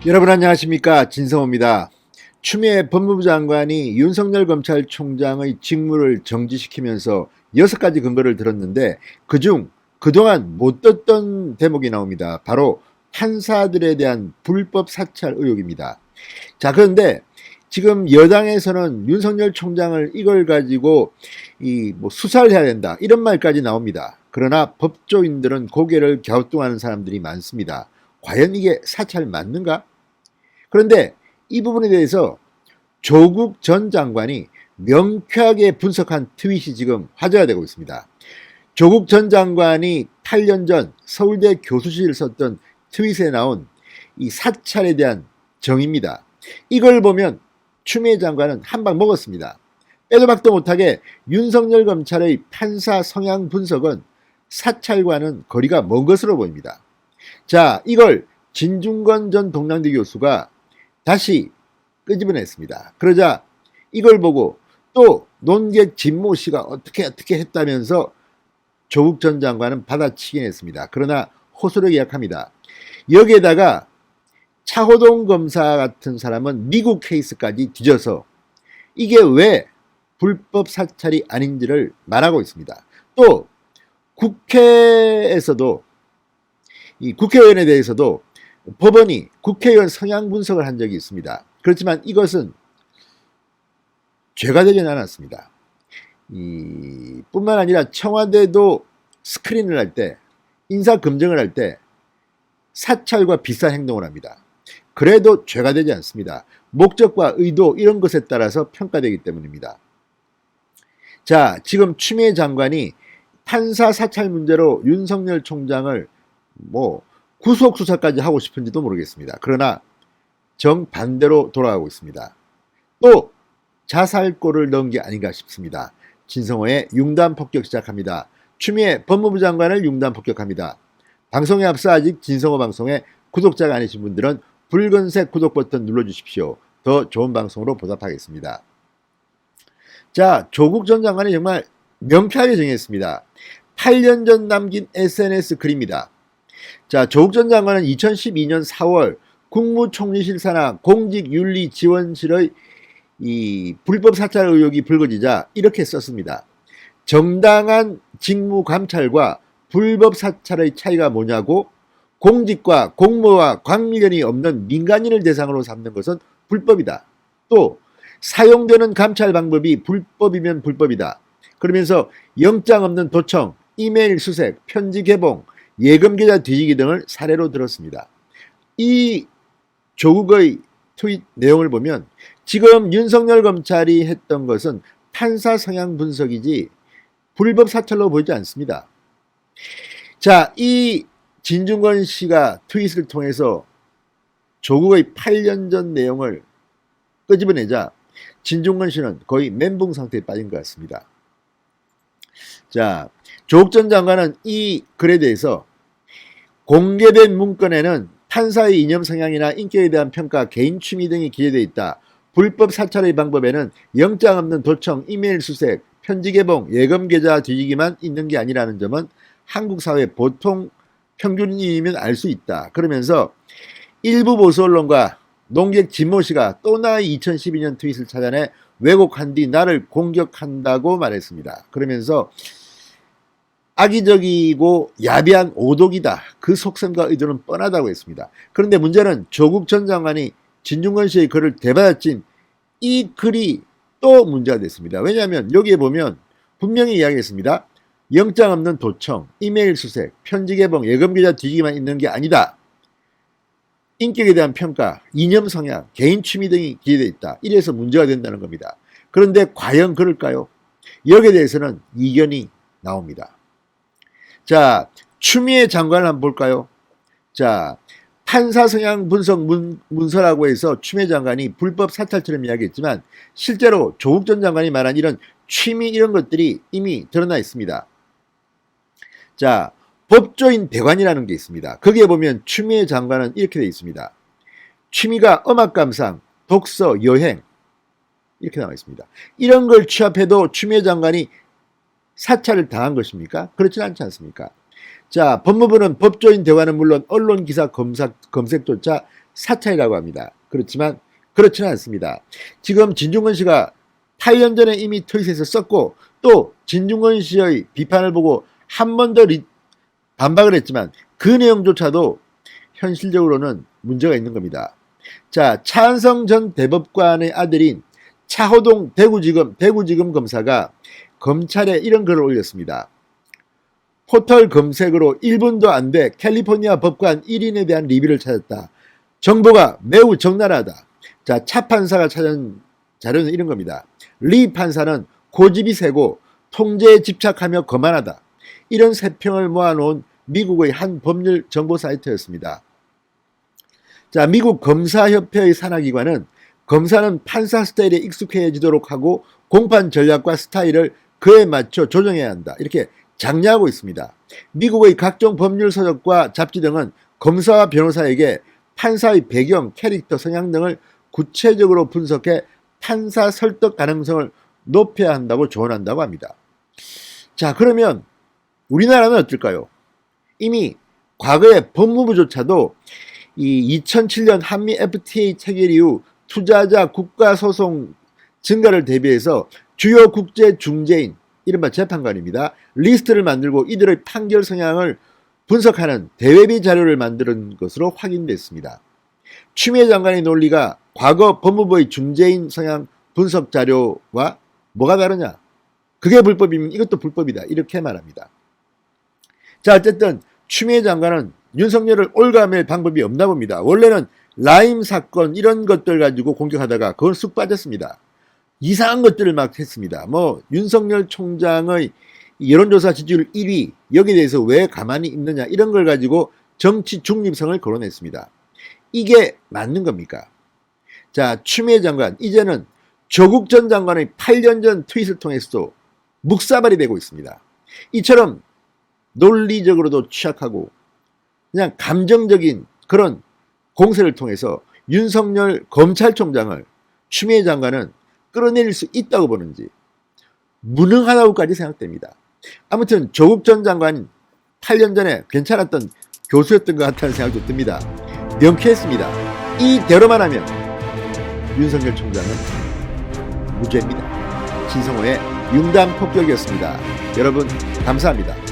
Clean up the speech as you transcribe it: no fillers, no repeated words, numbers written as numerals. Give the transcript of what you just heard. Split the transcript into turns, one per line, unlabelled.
여러분 안녕하십니까, 진성호입니다. 추미애 법무부 장관이 윤석열 검찰총장의 직무를 정지시키면서 6가지 근거를 들었는데 그중 그동안 못 듣던 대목이 나옵니다. 바로 판사들에 대한 불법 사찰 의혹입니다. 자, 그런데 지금 여당에서는 윤석열 총장을 이걸 가지고 수사를 해야 된다, 이런 말까지 나옵니다. 그러나 법조인들은 고개를 갸우뚱하는 사람들이 많습니다. 과연 이게 사찰 맞는가? 그런데 이 부분에 대해서 조국 전 장관이 명쾌하게 분석한 트윗이 지금 화제가 되고 있습니다. 조국 전 장관이 8년 전 서울대 교수실을 썼던 트윗에 나온 이 사찰에 대한 정의입니다. 이걸 보면 추미애 장관은 한 방 먹었습니다. 빼도 박도 못하게 윤석열 검찰의 판사 성향 분석은 사찰과는 거리가 먼 것으로 보입니다. 자, 이걸 진중권 전 동양대 교수가 다시 끄집어냈습니다. 그러자 이걸 보고 또 논객 진모 씨가 어떻게 했다면서 조국 전 장관은 받아치긴 했습니다. 그러나 호소를 예약합니다. 여기에다가 차호동 검사 같은 사람은 미국 케이스까지 뒤져서 이게 왜 불법 사찰이 아닌지를 말하고 있습니다. 또 국회에서도 이 국회의원에 대해서도 법원이 국회의원 성향 분석을 한 적이 있습니다. 그렇지만 이것은 죄가 되지는 않았습니다. 뿐만 아니라 청와대도 스크린을 할 때, 인사 검증을 할 때 사찰과 비슷한 행동을 합니다. 그래도 죄가 되지 않습니다. 목적과 의도 이런 것에 따라서 평가되기 때문입니다. 자, 지금 추미애 장관이 판사 사찰 문제로 윤석열 총장을 구속 수사까지 하고 싶은지도 모르겠습니다. 그러나 정반대로 돌아가고 있습니다. 또 자살골을 넣은 게 아닌가 싶습니다. 진성호의 융단 폭격 시작합니다. 추미애 법무부 장관을 융단 폭격합니다. 방송에 앞서 아직 진성호 방송에 구독자가 아니신 분들은 붉은색 구독 버튼 눌러주십시오. 더 좋은 방송으로 보답하겠습니다. 자, 조국 전 장관이 정말 명쾌하게 정했습니다. 8년 전 남긴 SNS 글입니다. 자, 조국 전 장관은 2012년 4월 국무총리실 산하 공직윤리지원실의 이 불법 사찰 의혹이 불거지자 이렇게 썼습니다. 정당한 직무 감찰과 불법 사찰의 차이가 뭐냐고, 공직과 공무와 관련이 없는 민간인을 대상으로 삼는 것은 불법이다. 또 사용되는 감찰 방법이 불법이면 불법이다. 그러면서 영장 없는 도청, 이메일 수색, 편지 개봉, 예금 계좌 뒤지기 등을 사례로 들었습니다. 이 조국의 트윗 내용을 보면 지금 윤석열 검찰이 했던 것은 판사 성향 분석이지 불법 사찰로 보이지 않습니다. 자, 이 진중권 씨가 트윗을 통해서 조국의 8년 전 내용을 끄집어내자 진중권 씨는 거의 멘붕 상태에 빠진 것 같습니다. 자, 조국 전 장관은 이 글에 대해서 공개된 문건에는 판사의 이념 성향이나 인격에 대한 평가, 개인 취미 등이 기재되어 있다. 불법 사찰의 방법에는 영장 없는 도청, 이메일 수색, 편지 개봉, 예금 계좌 뒤지기만 있는 게 아니라는 점은 한국 사회 보통 평균인이면 알 수 있다. 그러면서 일부 보수 언론과 농객 진모 씨가 또 나의 2012년 트윗을 찾아내 왜곡한 뒤 나를 공격한다고 말했습니다. 그러면서 악의적이고 야비한 오독이다. 그 속셈과 의도는 뻔하다고 했습니다. 그런데 문제는 조국 전 장관이 진중권 씨의 글을 되받아친 이 글이 또 문제가 됐습니다. 왜냐하면 여기에 보면 분명히 이야기했습니다. 영장 없는 도청, 이메일 수색, 편지 개봉, 예금 계좌 뒤지기만 있는 게 아니다. 인격에 대한 평가, 이념 성향, 개인 취미 등이 기재되어 있다. 이래서 문제가 된다는 겁니다. 그런데 과연 그럴까요? 여기에 대해서는 이견이 나옵니다. 자, 추미애 장관을 한번 볼까요? 자, 판사 성향 분석 문서라고 해서 추미애 장관이 불법 사찰처럼 이야기했지만 실제로 조국 전 장관이 말한 이런 취미 이런 것들이 이미 드러나 있습니다. 자, 법조인 대관이라는 게 있습니다. 거기에 보면 추미애 장관은 이렇게 되어 있습니다. 취미가 음악 감상, 독서, 여행 이렇게 나와 있습니다. 이런 걸 취합해도 추미애 장관이 사찰을 당한 것입니까? 그렇진 않지 않습니까? 자, 법무부는 법조인 대화는 물론 언론 기사 검색조차 사찰이라고 합니다. 그렇지만 그렇지는 않습니다. 지금 진중권 씨가 8년 전에 이미 트윗에서 썼고 또 진중권 씨의 비판을 보고 한 번 더 반박을 했지만 그 내용조차도 현실적으로는 문제가 있는 겁니다. 자, 차은성 전 대법관의 아들인 차호동 대구지검 검사가 검찰에 이런 글을 올렸습니다. 포털 검색으로 1분도 안 돼 캘리포니아 법관 1인에 대한 리뷰를 찾았다. 정보가 매우 적나라하다. 자, 차 판사가 찾은 자료는 이런 겁니다. 리 판사는 고집이 세고 통제에 집착하며 거만하다. 이런 세평을 모아놓은 미국의 한 법률 정보 사이트였습니다. 자, 미국 검사협회의 산하기관은 검사는 판사 스타일에 익숙해지도록 하고 공판 전략과 스타일을 그에 맞춰 조정해야 한다. 이렇게 장려하고 있습니다. 미국의 각종 법률 서적과 잡지 등은 검사와 변호사에게 판사의 배경, 캐릭터, 성향 등을 구체적으로 분석해 판사 설득 가능성을 높여야 한다고 조언한다고 합니다. 자, 그러면 우리나라는 어떨까요? 이미 과거에 법무부조차도 이 2007년 한미 FTA 체결 이후 투자자 국가소송 증가를 대비해서 주요 국제 중재인, 이른바 재판관입니다. 리스트를 만들고 이들의 판결 성향을 분석하는 대외비 자료를 만드는 것으로 확인됐습니다. 추미애 장관의 논리가 과거 법무부의 중재인 성향 분석 자료와 뭐가 다르냐? 그게 불법이면 이것도 불법이다. 이렇게 말합니다. 자, 어쨌든 추미애 장관은 윤석열을 올가맬 방법이 없나 봅니다. 원래는 라임 사건 이런 것들 가지고 공격하다가 그건 쑥 빠졌습니다. 이상한 것들을 막 했습니다. 뭐 윤석열 총장의 여론조사 지지율 1위 여기에 대해서 왜 가만히 있느냐 이런 걸 가지고 정치 중립성을 거론했습니다. 이게 맞는 겁니까? 자, 추미애 장관 이제는 조국 전 장관의 8년 전 트윗을 통해서도 묵사발이 되고 있습니다. 이처럼 논리적으로도 취약하고 그냥 감정적인 그런 공세를 통해서 윤석열 검찰총장을 추미애 장관은 끌어내릴 수 있다고 보는지 무능하다고까지 생각됩니다. 아무튼 조국 전 장관 8년 전에 괜찮았던 교수였던 것 같다는 생각도 듭니다. 명쾌했습니다. 이대로만 하면 윤석열 총장은 무죄입니다. 신성호의 융단 폭격이었습니다. 여러분 감사합니다.